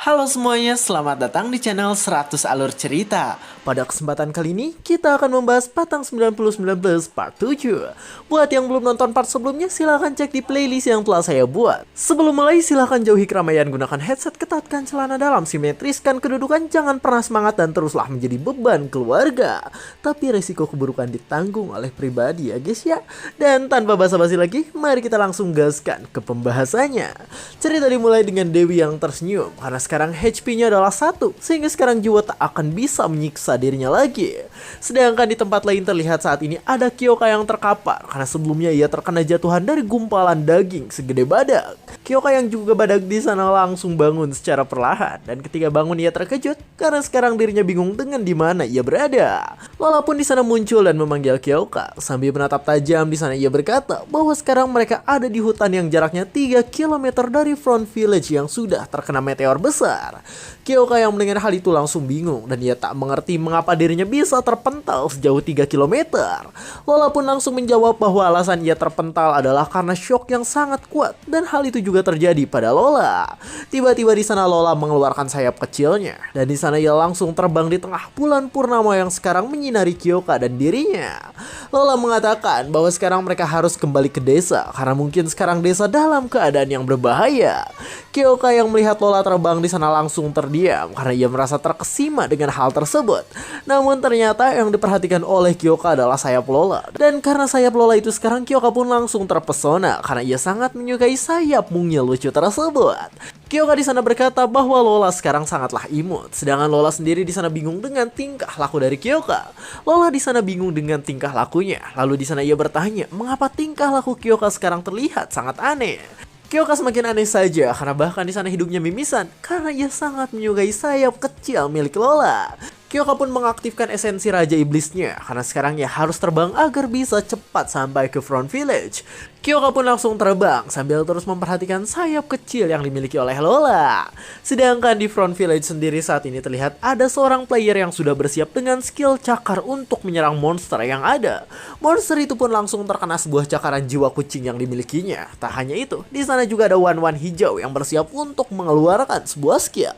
Halo semuanya, selamat datang di channel 100 Alur Cerita. Pada kesempatan kali ini, kita akan membahas Batang 9019 part 7. Buat yang belum nonton part sebelumnya, silahkan cek di playlist yang telah saya buat. Sebelum mulai, silahkan jauhi keramaian, gunakan headset, ketatkan celana dalam, simetriskan kedudukan, jangan pernah semangat dan teruslah menjadi beban keluarga. Tapi resiko keburukan ditanggung oleh pribadi ya guys ya. Dan tanpa basa-basi lagi, mari kita langsung gaskan ke pembahasannya. Cerita dimulai dengan Dewi yang tersenyum karena sekarang HP-nya adalah 1, sehingga sekarang jiwa tak akan bisa menyiksa dirinya lagi. Sedangkan di tempat lain terlihat saat ini ada Kyoka yang terkapar karena sebelumnya ia terkena jatuhan dari gumpalan daging segede badak. Kyoka yang juga badak di sana langsung bangun secara perlahan, dan ketika bangun ia terkejut karena sekarang dirinya bingung dengan di mana ia berada. Lola pun di sana muncul dan memanggil Kyoka. Sambil menatap tajam di sana ia berkata bahwa sekarang mereka ada di hutan yang jaraknya 3 km dari Front Village yang sudah terkena meteor besar. Kyoka yang mendengar hal itu langsung bingung dan ia tak mengerti mengapa dirinya bisa terpental sejauh 3 km. Lola pun langsung menjawab bahwa alasan ia terpental adalah karena shock yang sangat kuat, dan hal itu juga terjadi pada Lola. Tiba-tiba di sana Lola mengeluarkan sayap kecilnya dan di sana ia langsung terbang di tengah bulan purnama yang sekarang menyinari Kyoka dan dirinya. Lola mengatakan bahwa sekarang mereka harus kembali ke desa karena mungkin sekarang desa dalam keadaan yang berbahaya. Kyoka yang melihat Lola terbang di sana langsung terdiam karena ia merasa terkesima dengan hal tersebut. Namun ternyata yang diperhatikan oleh Kyoka adalah sayap Lola, dan karena sayap Lola itu sekarang Kyoka pun langsung terpesona karena ia sangat menyukai sayap mungil lucu tersebut. Kyoka di sana berkata bahwa Lola sekarang sangatlah imut, sedangkan Lola sendiri di sana bingung dengan tingkah laku dari Kyoka. Lola di sana bingung dengan tingkah lakunya, lalu di sana ia bertanya mengapa tingkah laku Kyoka sekarang terlihat sangat aneh. Kyoka semakin aneh saja karena bahkan di sana hidungnya mimisan karena ia sangat menyukai sayap kecil milik Lola. Kyoka pun mengaktifkan esensi Raja Iblisnya karena sekarang ia harus terbang agar bisa cepat sampai ke Front Village. Kyoka pun langsung terbang sambil terus memperhatikan sayap kecil yang dimiliki oleh Lola. Sedangkan di Front Village sendiri saat ini terlihat ada seorang player yang sudah bersiap dengan skill cakar untuk menyerang monster yang ada. Monster itu pun langsung terkena sebuah cakaran jiwa kucing yang dimilikinya. Tak hanya itu, di sana juga ada Wan hijau yang bersiap untuk mengeluarkan sebuah skill.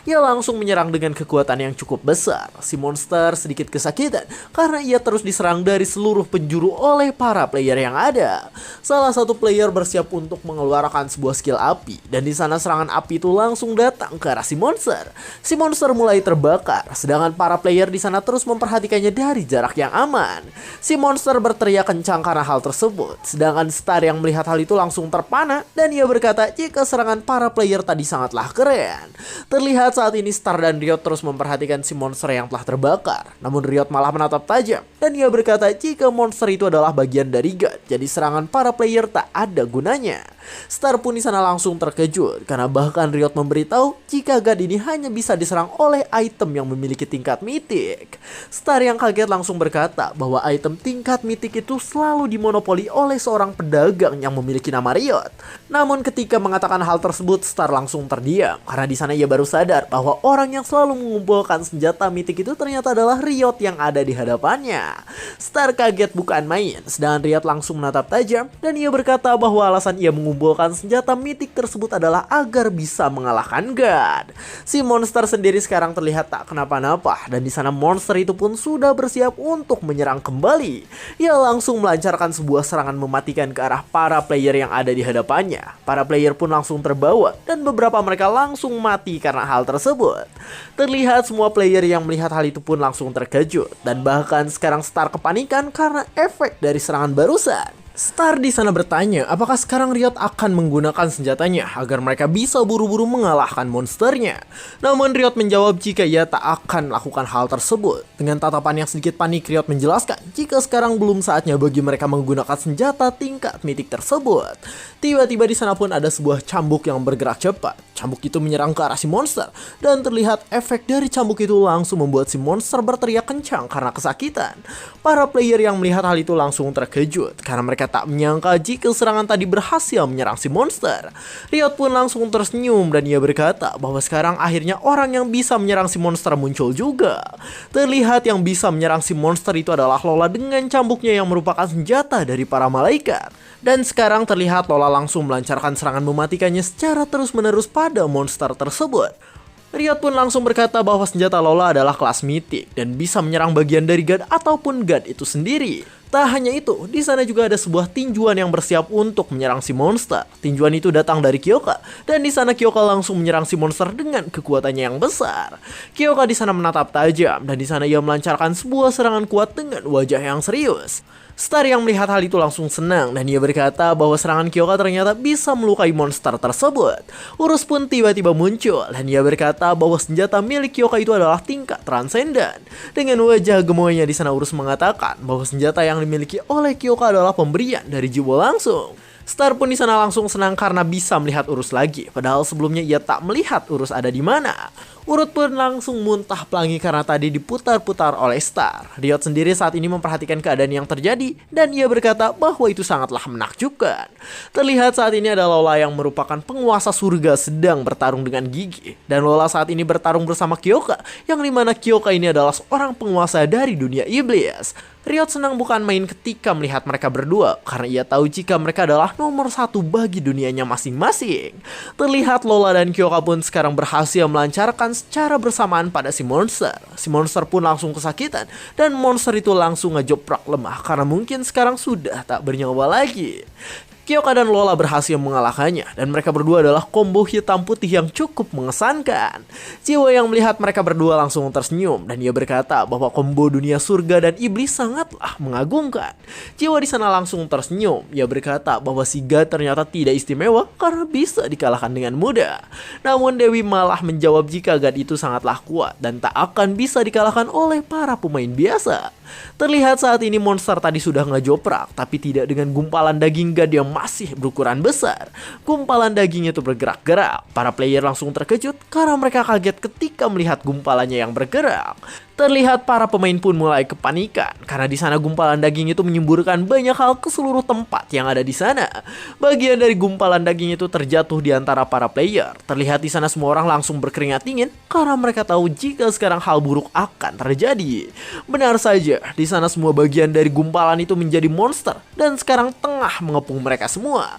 Ia langsung menyerang dengan kekuatan yang cukup besar. Si monster sedikit kesakitan karena ia terus diserang dari seluruh penjuru oleh para player yang ada. Salah satu player bersiap untuk mengeluarkan sebuah skill api, dan di sana serangan api itu langsung datang ke arah si monster. Si monster mulai terbakar, sedangkan para player di sana terus memperhatikannya dari jarak yang aman. Si monster berteriak kencang karena hal tersebut, sedangkan Star yang melihat hal itu langsung terpana dan ia berkata jika serangan para player tadi sangatlah keren. Terlihat saat ini Star dan Riot terus memperhatikan si monster yang telah terbakar, namun Riot malah menatap tajam dan ia berkata jika monster itu adalah bagian dari God, jadi serangan para player tak ada gunanya. Star pun di sana langsung terkejut karena bahkan Riot memberitahu jika God ini hanya bisa diserang oleh item yang memiliki tingkat mitik. Star yang kaget langsung berkata bahwa item tingkat mitik itu selalu dimonopoli oleh seorang pedagang yang memiliki nama Riot. Namun ketika mengatakan hal tersebut, Star langsung terdiam karena di sana ia baru sadar bahwa orang yang selalu mengumpulkan senjata mitik itu ternyata adalah Riot yang ada di hadapannya. Star kaget bukan main, sedangkan Riot langsung menatap tajam dan ia berkata bahwa alasan ia mengumpulkan senjata mitik tersebut adalah agar bisa mengalahkan God. Si monster sendiri sekarang terlihat tak kenapa-napa dan di sana monster itu pun sudah bersiap untuk menyerang kembali. Ia langsung melancarkan sebuah serangan mematikan ke arah para player yang ada di hadapannya. Para player pun langsung terbawa dan beberapa mereka langsung mati karena hal tersebut. Terlihat semua player yang melihat hal itu pun langsung terkejut dan bahkan sekarang Star kepanikan karena efek dari serangan barusan. Star di sana bertanya apakah sekarang Riot akan menggunakan senjatanya agar mereka bisa buru-buru mengalahkan monsternya. Namun Riot menjawab jika ia tak akan melakukan hal tersebut. Dengan tatapan yang sedikit panik, Riot menjelaskan jika sekarang belum saatnya bagi mereka menggunakan senjata tingkat mitik tersebut. Tiba-tiba di sana pun ada sebuah cambuk yang bergerak cepat. Cambuk itu menyerang ke arah si monster dan terlihat efek dari cambuk itu langsung membuat si monster berteriak kencang karena kesakitan. Para player yang melihat hal itu langsung terkejut karena mereka tak menyangka jika serangan tadi berhasil menyerang si monster. Riot pun langsung tersenyum dan ia berkata bahwa sekarang akhirnya orang yang bisa menyerang si monster muncul juga. Terlihat yang bisa menyerang si monster itu adalah Lola dengan cambuknya yang merupakan senjata dari para malaikat. Dan sekarang terlihat Lola langsung melancarkan serangan mematikannya secara terus-menerus pada monster tersebut. Riot pun langsung berkata bahwa senjata Lola adalah kelas mitik dan bisa menyerang bagian dari God ataupun God itu sendiri. Tak hanya itu, di sana juga ada sebuah tinjuan yang bersiap untuk menyerang si monster. Tinjuan itu datang dari Kyoka, dan di sana Kyoka langsung menyerang si monster dengan kekuatannya yang besar. Kyoka di sana menatap tajam, dan di sana ia melancarkan sebuah serangan kuat dengan wajah yang serius. Star yang melihat hal itu langsung senang dan ia berkata bahwa serangan Kyoka ternyata bisa melukai monster tersebut. Urus pun tiba-tiba muncul dan ia berkata bahwa senjata milik Kyoka itu adalah tingkat transendan. Dengan wajah gemoynya di sana Urus mengatakan bahwa senjata yang dimiliki oleh Kyoka adalah pemberian dari Jiwo langsung. Star pun di sana langsung senang karena bisa melihat Urus lagi, padahal sebelumnya ia tak melihat Urus ada di mana. Urut pun langsung muntah pelangi karena tadi diputar-putar oleh Star. Riot sendiri saat ini memperhatikan keadaan yang terjadi dan ia berkata bahwa itu sangatlah menakjubkan. Terlihat saat ini ada Lola yang merupakan penguasa surga sedang bertarung dengan Gigi, dan Lola saat ini bertarung bersama Kyoka, yang dimana Kyoka ini adalah seorang penguasa dari dunia iblis. Riot senang bukan main ketika melihat mereka berdua karena ia tahu jika mereka adalah nomor satu bagi dunianya masing-masing. Terlihat Lola dan Kyoka pun sekarang berhasil melancarkan secara bersamaan pada si monster. Si monster pun langsung kesakitan dan monster itu langsung ngejoprak lemah karena mungkin sekarang sudah tak bernyawa lagi. Kyoka dan Lola berhasil mengalahkannya dan mereka berdua adalah combo hitam putih yang cukup mengesankan. Jiwo yang melihat mereka berdua langsung tersenyum dan ia berkata bahwa combo dunia surga dan iblis sangatlah mengagumkan. Jiwo di sana langsung tersenyum. Ia berkata bahwa si God ternyata tidak istimewa karena bisa dikalahkan dengan mudah. Namun Dewi malah menjawab jika God itu sangatlah kuat dan tak akan bisa dikalahkan oleh para pemain biasa. Terlihat saat ini monster tadi sudah ngejoprak, tapi tidak dengan gumpalan daging God yang masih berukuran besar. Gumpalan daging itu bergerak-gerak. Para player langsung terkejut karena mereka kaget ketika melihat gumpalannya yang bergerak. Terlihat para pemain pun mulai kepanikan karena di sana gumpalan daging itu menyemburkan banyak hal ke seluruh tempat yang ada di sana. Bagian dari gumpalan daging itu terjatuh di antara para player. Terlihat di sana semua orang langsung berkeringat dingin karena mereka tahu jika sekarang hal buruk akan terjadi. Benar saja, di sana semua bagian dari gumpalan itu menjadi monster dan sekarang tengah mengepung mereka semua.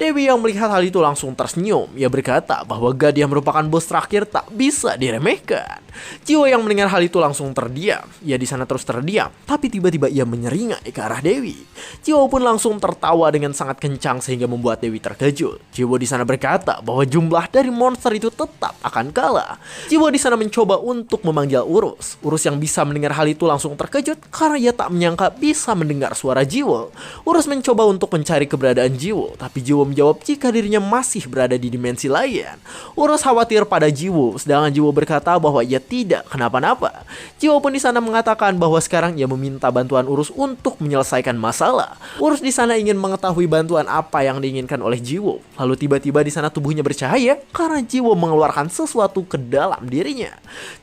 Dewi yang melihat hal itu langsung tersenyum. Ia berkata bahwa God yang merupakan bos terakhir tak bisa diremehkan. Jiwo yang mendengar hal itu langsung terdiam. Ia di sana terus terdiam, tapi tiba-tiba ia menyeringai ke arah Dewi. Jiwo pun langsung tertawa dengan sangat kencang sehingga membuat Dewi terkejut. Jiwo di sana berkata bahwa jumlah dari monster itu tetap akan kalah. Jiwo di sana mencoba untuk memanggil Urus. Urus yang bisa mendengar hal itu langsung terkejut karena ia tak menyangka bisa mendengar suara Jiwo. Urus mencoba untuk mencari keberadaan Jiwo, tapi Jiwo menjawab jika dirinya masih berada di dimensi lain. Urus khawatir pada Jiwo, sedangkan Jiwo berkata bahwa ia tidak kenapa-napa. Jiwo pun di sana mengatakan bahwa sekarang ia meminta bantuan Urus untuk menyelesaikan masalah. Urus di sana ingin mengetahui bantuan apa yang diinginkan oleh Jiwo. Lalu tiba-tiba di sana tubuhnya bercahaya karena Jiwo mengeluarkan sesuatu ke dalam dirinya.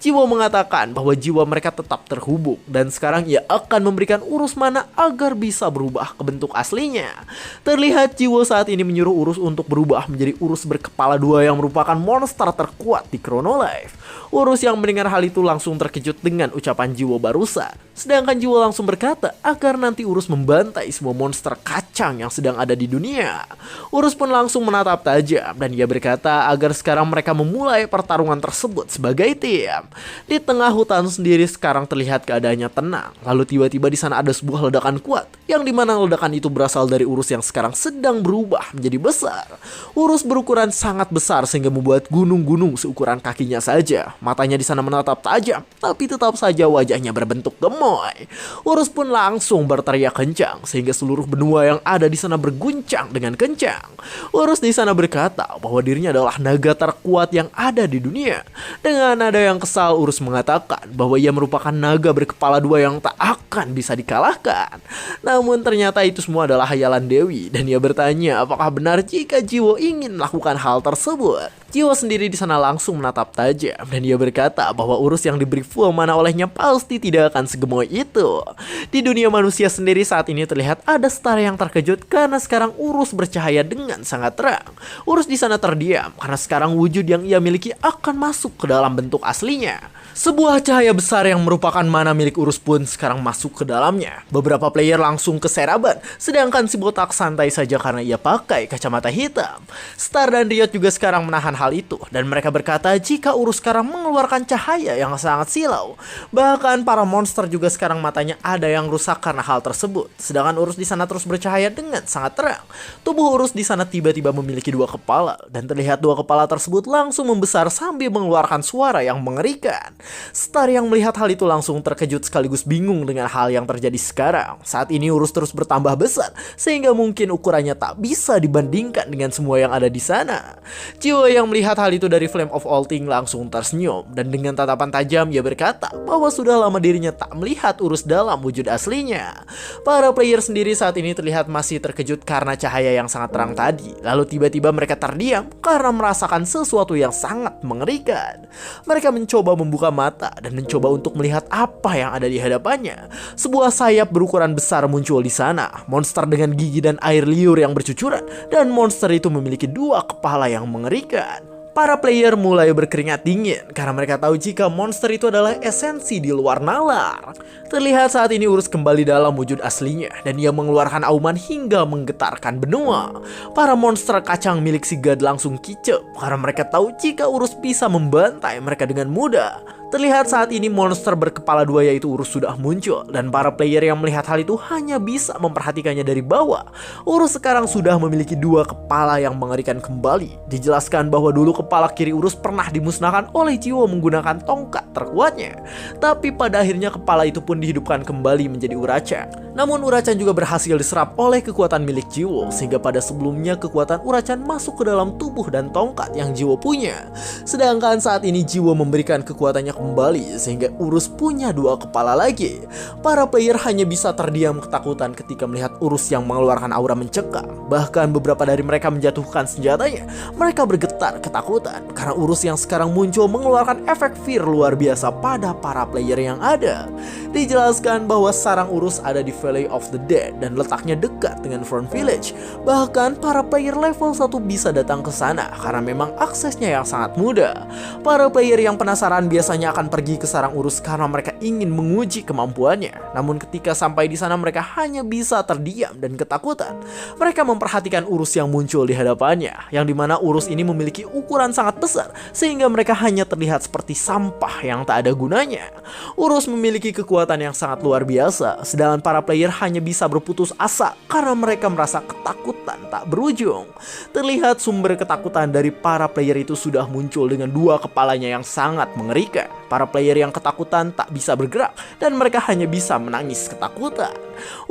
Jiwo mengatakan bahwa jiwa mereka tetap terhubung dan sekarang ia akan memberikan Urus mana agar bisa berubah ke bentuk aslinya. Terlihat Jiwo saat ini menyuruh Urus untuk berubah menjadi Urus berkepala dua yang merupakan monster terkuat di Chrono Life. Urus yang mendengar hal itu langsung terkejut dengan ucapan Jiwo barusan. Sedangkan Jiwo langsung berkata agar nanti Urus membantai semua monster kacang yang sedang ada di dunia. Urus pun langsung menatap tajam dan ia berkata agar sekarang mereka memulai pertarungan tersebut sebagai tim. Di tengah hutan sendiri sekarang terlihat keadaannya tenang. Lalu tiba-tiba di sana ada sebuah ledakan kuat yang dimana ledakan itu berasal dari Urus yang sekarang sedang berubah menjadi besar. Urus berukuran sangat besar sehingga membuat gunung-gunung seukuran kakinya saja. Matanya di sana menatap tajam, tapi tetap saja wajahnya berbentuk gemoy. Urus pun langsung berteriak kencang sehingga seluruh benua yang ada di sana berguncang dengan kencang. Urus di sana berkata bahwa dirinya adalah naga terkuat yang ada di dunia. Dengan nada yang kesal, Urus mengatakan bahwa ia merupakan naga berkepala dua yang tak akan bisa dikalahkan. Namun ternyata itu semua adalah hayalan Dewi dan ia bertanya apakah benar jika Jiwo ingin melakukan hal tersebut. Jiwo sendiri di sana langsung menatap tajam dan dia berkata bahwa Urus yang diberi full mana olehnya pasti tidak akan segemoy itu. Di dunia manusia sendiri saat ini terlihat ada Star yang terkejut karena sekarang Urus bercahaya dengan sangat terang. Urus di sana terdiam karena sekarang wujud yang ia miliki akan masuk ke dalam bentuk aslinya. Sebuah cahaya besar yang merupakan mana milik Urus pun sekarang masuk ke dalamnya. Beberapa player langsung keseraban, sedangkan si botak santai saja karena ia pakai kacamata hitam. Star dan Riot juga sekarang menahan hal hal itu dan mereka berkata jika Urus sekarang mengeluarkan cahaya yang sangat silau. Bahkan para monster juga sekarang matanya ada yang rusak karena hal tersebut. Sedangkan Urus di sana terus bercahaya dengan sangat terang. Tubuh Urus di sana tiba-tiba memiliki dua kepala dan terlihat dua kepala tersebut langsung membesar sambil mengeluarkan suara yang mengerikan. Star yang melihat hal itu langsung terkejut sekaligus bingung dengan hal yang terjadi sekarang. Saat ini Urus terus bertambah besar sehingga mungkin ukurannya tak bisa dibandingkan dengan semua yang ada di sana. Jiwo yang melihat hal itu dari Flame of All Things langsung tersenyum dan dengan tatapan tajam ia berkata bahwa sudah lama dirinya tak melihat Urus dalam wujud aslinya. Para player sendiri saat ini terlihat masih terkejut karena cahaya yang sangat terang tadi. Lalu tiba-tiba mereka terdiam karena merasakan sesuatu yang sangat mengerikan. Mereka mencoba membuka mata dan mencoba untuk melihat apa yang ada di hadapannya. Sebuah sayap berukuran besar muncul di sana. Monster dengan gigi dan air liur yang bercucuran dan monster itu memiliki dua kepala yang mengerikan. Para player mulai berkeringat dingin karena mereka tahu jika monster itu adalah esensi di luar nalar. Terlihat saat ini Urus kembali dalam wujud aslinya dan ia mengeluarkan auman hingga menggetarkan benua. Para monster kacang milik si God langsung kicep karena mereka tahu jika Urus bisa membantai mereka dengan mudah. Terlihat saat ini monster berkepala dua yaitu Urus sudah muncul dan para player yang melihat hal itu hanya bisa memperhatikannya dari bawah. Urus sekarang sudah memiliki dua kepala yang mengerikan kembali. Dijelaskan bahwa dulu kepala kiri Urus pernah dimusnahkan oleh Jiwo menggunakan tongkat terkuatnya. Tapi pada akhirnya kepala itu pun dihidupkan kembali menjadi Uracan. Namun Uracan juga berhasil diserap oleh kekuatan milik Jiwo sehingga pada sebelumnya kekuatan Uracan masuk ke dalam tubuh dan tongkat yang Jiwo punya. Sedangkan saat ini Jiwo memberikan kekuatannya kembali sehingga Urus punya dua kepala lagi. Para player hanya bisa terdiam ketakutan ketika melihat Urus yang mengeluarkan aura mencekam. Bahkan beberapa dari mereka menjatuhkan senjatanya. Mereka bergetar ketakutan karena Urus yang sekarang muncul mengeluarkan efek fear luar biasa pada para player yang ada. Dijelaskan bahwa sarang Urus ada di Valley of the Dead dan letaknya dekat dengan Front Village. Bahkan para player level 1 bisa datang ke sana karena memang aksesnya yang sangat mudah. Para player yang penasaran biasanya akan pergi ke sarang Urus karena mereka ingin menguji kemampuannya. Namun ketika sampai di sana mereka hanya bisa terdiam dan ketakutan. Mereka memperhatikan Urus yang muncul di hadapannya, yang dimana Urus ini memiliki ukuran sangat besar sehingga mereka hanya terlihat seperti sampah yang tak ada gunanya. Urus memiliki kekuatan yang sangat luar biasa, sedangkan para player hanya bisa berputus asa karena mereka merasa ketakutan tak berujung. Terlihat sumber ketakutan dari para player itu sudah muncul dengan dua kepalanya yang sangat mengerikan. Para player yang ketakutan tak bisa bergerak dan mereka hanya bisa menangis ketakutan.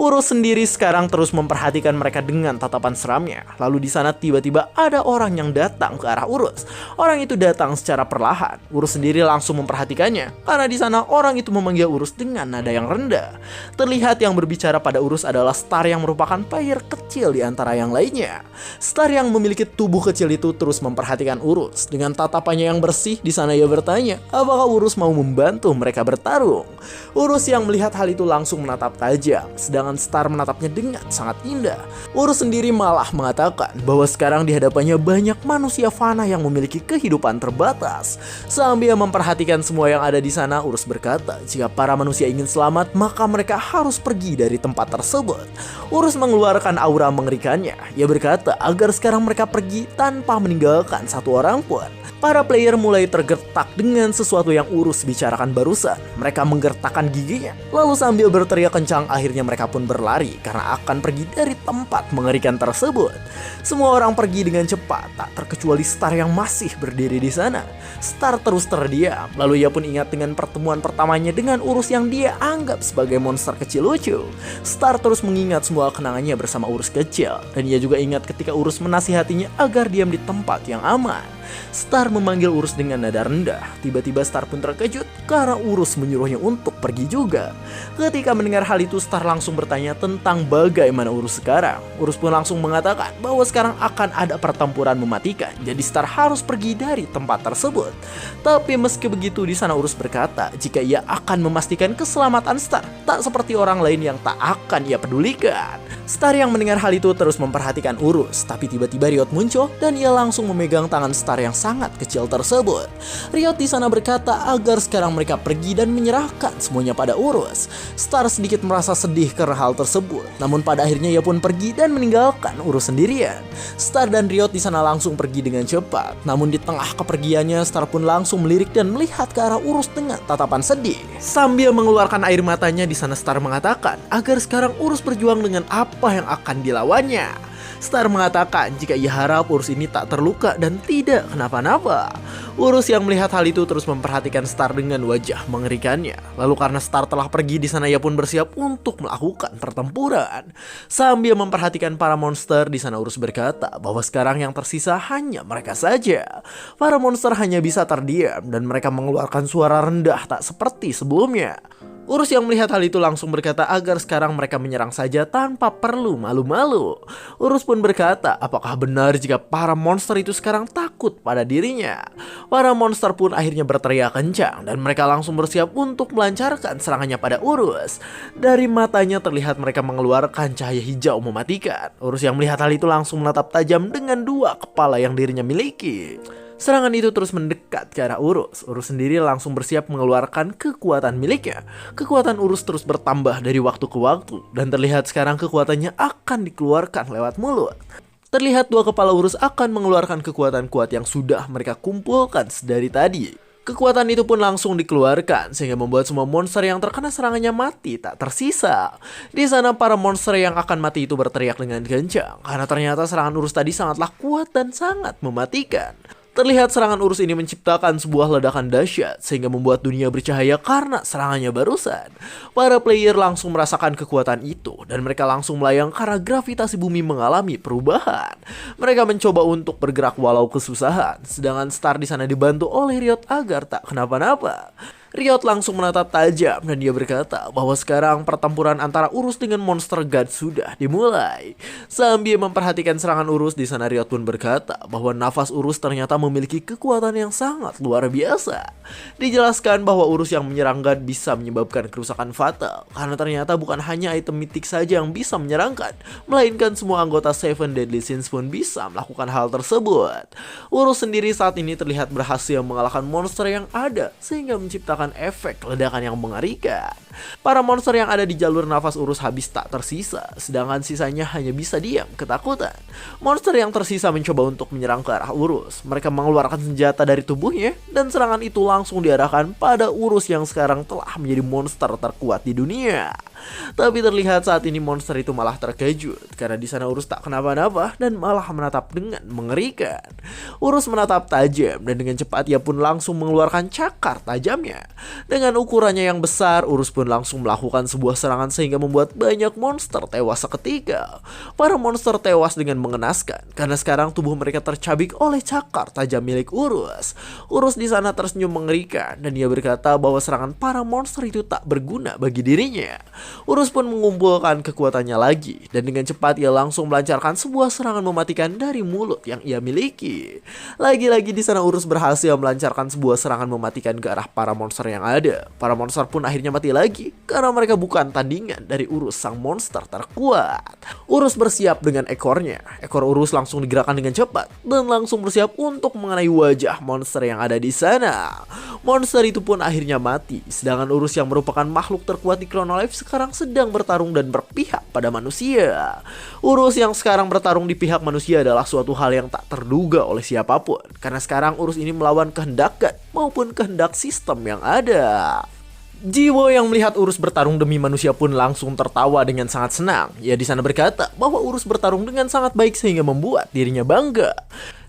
Urus sendiri sekarang terus memperhatikan mereka dengan tatapan seramnya. Lalu di sana tiba-tiba ada orang yang datang ke arah Urus. Orang itu datang secara perlahan. Urus sendiri langsung memperhatikannya karena di sana orang itu memanggil Urus dengan nada yang rendah. Terlihat yang berbicara pada Urus adalah Star yang merupakan player kecil di antara yang lainnya. Star yang memiliki tubuh kecil itu terus memperhatikan Urus. Dengan tatapannya yang bersih di sana ia bertanya, apakah Urus mau membantu mereka bertarung? Urus yang melihat hal itu langsung menatap tajam, sedangkan Star menatapnya dengan sangat indah. Urus sendiri malah mengatakan bahwa sekarang di hadapannya banyak manusia fana yang memiliki kehidupan terbatas. Sambil memperhatikan semua yang ada di sana, Urus berkata, jika para manusia ingin selamat, maka mereka harus pergi dari tempat tersebut. Urus mengeluarkan aura mengerikannya. Ia berkata agar sekarang mereka pergi tanpa meninggalkan satu orang pun. Para player mulai tergertak dengan sesuatu yang Urus bicarakan barusan. Mereka menggertakkan giginya, lalu sambil berteriak kencang akhirnya mereka pun berlari karena akan pergi dari tempat mengerikan tersebut. Semua orang pergi dengan cepat, tak terkecuali Star yang masih berdiri di sana. Star terus terdiam, lalu ia pun ingat dengan pertemuan pertamanya dengan Urus yang dia anggap sebagai monster kecil lucu. Star terus mengingat semua kenangannya bersama Urus kecil, dan ia juga ingat ketika Urus menasihatinya agar diam di tempat yang aman. Star memanggil Urus dengan nada rendah. Tiba-tiba Star pun terkejut karena Urus menyuruhnya untuk pergi juga. Ketika mendengar hal itu, Star langsung bertanya tentang bagaimana Urus sekarang. Urus pun langsung mengatakan bahwa sekarang akan ada pertempuran mematikan, jadi Star harus pergi dari tempat tersebut. Tapi meski begitu, di sana Urus berkata jika ia akan memastikan keselamatan Star, tak seperti orang lain yang tak akan ia pedulikan. Star yang mendengar hal itu terus memperhatikan Urus, tapi tiba-tiba Riot muncul dan ia langsung memegang tangan Star star yang sangat kecil tersebut. Riot di sana berkata agar sekarang mereka pergi dan menyerahkan semuanya pada Urus. Star sedikit merasa sedih karena hal tersebut, namun pada akhirnya ia pun pergi dan meninggalkan Urus sendirian. Star dan Riot di sana langsung pergi dengan cepat, namun di tengah kepergiannya Star pun langsung melirik dan melihat ke arah Urus dengan tatapan sedih. Sambil mengeluarkan air matanya, di sana Star mengatakan agar sekarang Urus berjuang dengan apa yang akan dilawannya. Star mengatakan jika ia harap Urus ini tak terluka dan tidak kenapa-napa. Urus yang melihat hal itu terus memperhatikan Star dengan wajah mengerikannya. Lalu karena Star telah pergi, di sana ia pun bersiap untuk melakukan pertempuran. Sambil memperhatikan para monster, di sana Urus berkata bahwa sekarang yang tersisa hanya mereka saja. Para monster hanya bisa terdiam dan mereka mengeluarkan suara rendah tak seperti sebelumnya. Urus yang melihat hal itu langsung berkata agar sekarang mereka menyerang saja tanpa perlu malu-malu. Urus pun berkata apakah benar jika para monster itu sekarang takut pada dirinya. Para monster pun akhirnya berteriak kencang dan mereka langsung bersiap untuk melancarkan serangannya pada Urus. Dari matanya terlihat mereka mengeluarkan cahaya hijau mematikan. Urus yang melihat hal itu langsung menatap tajam dengan dua kepala yang dirinya miliki. Serangan itu terus mendekat ke arah Urus. Urus sendiri langsung bersiap mengeluarkan kekuatan miliknya. Kekuatan Urus terus bertambah dari waktu ke waktu, dan terlihat sekarang kekuatannya akan dikeluarkan lewat mulut. Terlihat dua kepala Urus akan mengeluarkan kekuatan kuat yang sudah mereka kumpulkan sedari tadi. Kekuatan itu pun langsung dikeluarkan sehingga membuat semua monster yang terkena serangannya mati tak tersisa. Di sana para monster yang akan mati itu berteriak dengan kencang karena ternyata serangan Urus tadi sangatlah kuat dan sangat mematikan. Terlihat serangan Urus ini menciptakan sebuah ledakan dahsyat sehingga membuat dunia bercahaya karena serangannya barusan. Para player langsung merasakan kekuatan itu dan mereka langsung melayang karena gravitasi bumi mengalami perubahan. Mereka mencoba untuk bergerak walau kesusahan, sedangkan Star di sana dibantu oleh Riot agar tak kenapa-napa. Riot langsung menatap tajam dan dia berkata bahwa sekarang pertempuran antara Urus dengan monster god sudah dimulai. Sambil memperhatikan serangan Urus, di sana Riot pun berkata bahwa nafas Urus ternyata memiliki kekuatan yang sangat luar biasa. Dijelaskan bahwa Urus yang menyerang god bisa menyebabkan kerusakan fatal karena ternyata bukan hanya item mitik saja yang bisa menyerangkan, melainkan semua anggota Seven Deadly Sins pun bisa melakukan hal tersebut. Urus sendiri saat ini terlihat berhasil mengalahkan monster yang ada sehingga menciptakan efek ledakan yang mengerikan. Para monster yang ada di jalur nafas Urus habis tak tersisa, sedangkan sisanya hanya bisa diam ketakutan. Monster yang tersisa mencoba untuk menyerang ke arah Urus. Mereka mengeluarkan senjata dari tubuhnya dan serangan itu langsung diarahkan pada Urus yang sekarang telah menjadi monster terkuat di dunia. Tapi terlihat saat ini monster itu malah terkejut karena di sana Urus tak kenapa-napa dan malah menatap dengan mengerikan. Urus menatap tajam dan dengan cepat ia pun langsung mengeluarkan cakar tajamnya. Dengan ukurannya yang besar, Urus pun langsung melakukan sebuah serangan sehingga membuat banyak monster tewas seketika. Para monster tewas dengan mengenaskan karena sekarang tubuh mereka tercabik oleh cakar tajam milik Urus. Urus di sana tersenyum mengerikan dan ia berkata bahwa serangan para monster itu tak berguna bagi dirinya. Urus pun mengumpulkan kekuatannya lagi dan dengan cepat ia langsung melancarkan sebuah serangan mematikan dari mulut yang ia miliki. Lagi-lagi di sana Urus berhasil melancarkan sebuah serangan mematikan ke arah para monster yang ada. Para monster pun akhirnya mati lagi karena mereka bukan tandingan dari Urus sang monster terkuat. Urus bersiap dengan ekornya. Ekor Urus langsung digerakkan dengan cepat dan langsung bersiap untuk mengenai wajah monster yang ada di sana. Monster itu pun akhirnya mati, sedangkan Urus yang merupakan makhluk terkuat di Chronolife sekarang sedang bertarung dan berpihak pada manusia. Urus yang sekarang bertarung di pihak manusia adalah suatu hal yang tak terduga oleh siapapun, karena sekarang Urus ini melawan kehendak God maupun kehendak sistem yang ada. Jiwo yang melihat Urus bertarung demi manusia pun langsung tertawa dengan sangat senang. Ia di sana berkata bahwa Urus bertarung dengan sangat baik sehingga membuat dirinya bangga.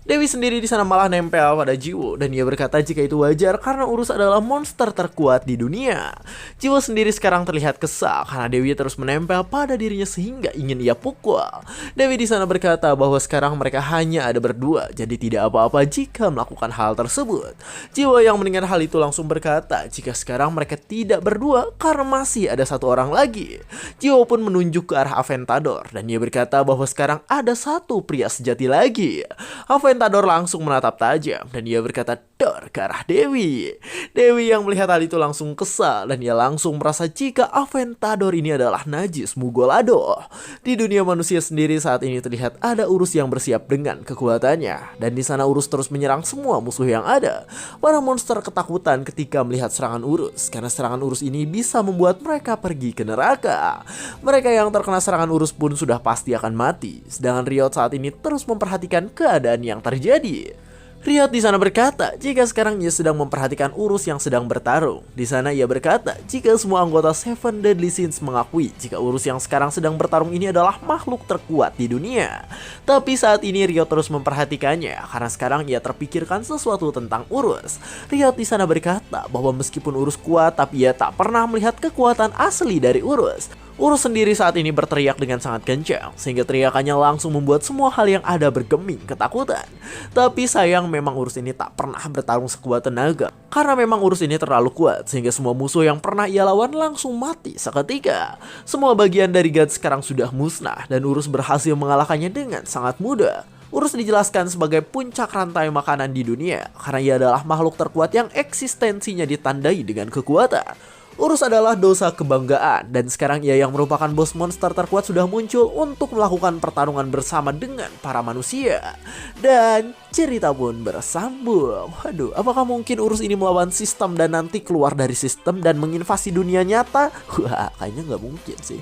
Dewi sendiri di sana malah nempel pada Jiwo dan ia berkata jika itu wajar karena Urus adalah monster terkuat di dunia. Jiwo sendiri sekarang terlihat kesal karena Dewi terus menempel pada dirinya sehingga ingin ia pukul. Dewi di sana berkata bahwa sekarang mereka hanya ada berdua, jadi tidak apa-apa jika melakukan hal tersebut. Jiwo yang mendengar hal itu langsung berkata jika sekarang mereka tidak berdua karena masih ada satu orang lagi. Jiwo pun menunjuk ke arah Aventador dan ia berkata bahwa sekarang ada satu pria sejati lagi. Aventador langsung menatap tajam dan dia berkata dor ke arah Dewi. Dewi yang melihat hal itu langsung kesal dan ia langsung merasa jika Aventador ini adalah najis Mugolado. Di dunia manusia sendiri saat ini terlihat ada Urus yang bersiap dengan kekuatannya, dan di sana Urus terus menyerang semua musuh yang ada. Para monster ketakutan ketika melihat serangan Urus karena serangan Urus ini bisa membuat mereka pergi ke neraka. Mereka yang terkena serangan Urus pun sudah pasti akan mati, sedangkan Riot saat ini terus memperhatikan keadaan yang terjadi. Riot di sana berkata jika sekarang ia sedang memperhatikan Urus yang sedang bertarung. Di sana ia berkata jika semua anggota Seven Deadly Sins mengakui jika Urus yang sekarang sedang bertarung ini adalah makhluk terkuat di dunia. Tapi saat ini Riot terus memperhatikannya karena sekarang ia terpikirkan sesuatu tentang Urus. Riot di sana berkata bahwa meskipun Urus kuat tapi ia tak pernah melihat kekuatan asli dari Urus. Urus sendiri saat ini berteriak dengan sangat kencang, sehingga teriakannya langsung membuat semua hal yang ada bergeming ketakutan. Tapi sayang memang Urus ini tak pernah bertarung sekuat tenaga, karena memang Urus ini terlalu kuat, sehingga semua musuh yang pernah ia lawan langsung mati seketika. Semua bagian dari God sekarang sudah musnah, dan Urus berhasil mengalahkannya dengan sangat mudah. Urus dijelaskan sebagai puncak rantai makanan di dunia, karena ia adalah makhluk terkuat yang eksistensinya ditandai dengan kekuatan. Urus adalah dosa kebanggaan, dan sekarang ia yang merupakan bos monster terkuat sudah muncul untuk melakukan pertarungan bersama dengan para manusia. Dan cerita pun bersambung. Waduh, apakah mungkin Urus ini melawan sistem dan nanti keluar dari sistem dan menginvasi dunia nyata? Wah, kayaknya nggak mungkin sih.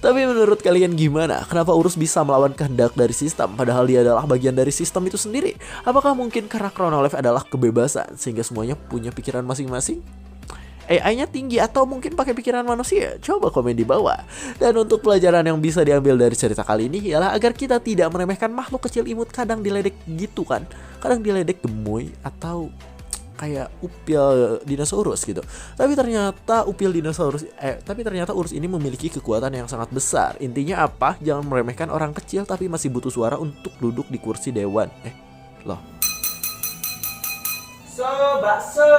Tapi menurut kalian gimana? Kenapa Urus bisa melawan kehendak dari sistem padahal dia adalah bagian dari sistem itu sendiri? Apakah mungkin karena Chronolife adalah kebebasan sehingga semuanya punya pikiran masing-masing? AI-nya tinggi atau mungkin pakai pikiran manusia? Coba komen di bawah. Dan untuk pelajaran yang bisa diambil dari cerita kali ini ialah agar kita tidak meremehkan makhluk kecil imut kadang diledek gitu kan. Kadang diledek gemoy atau kayak upil dinosaurus gitu. Tapi ternyata Urus ini memiliki kekuatan yang sangat besar. Intinya apa? Jangan meremehkan orang kecil tapi masih butuh suara untuk duduk di kursi dewan. Loh. Bakso.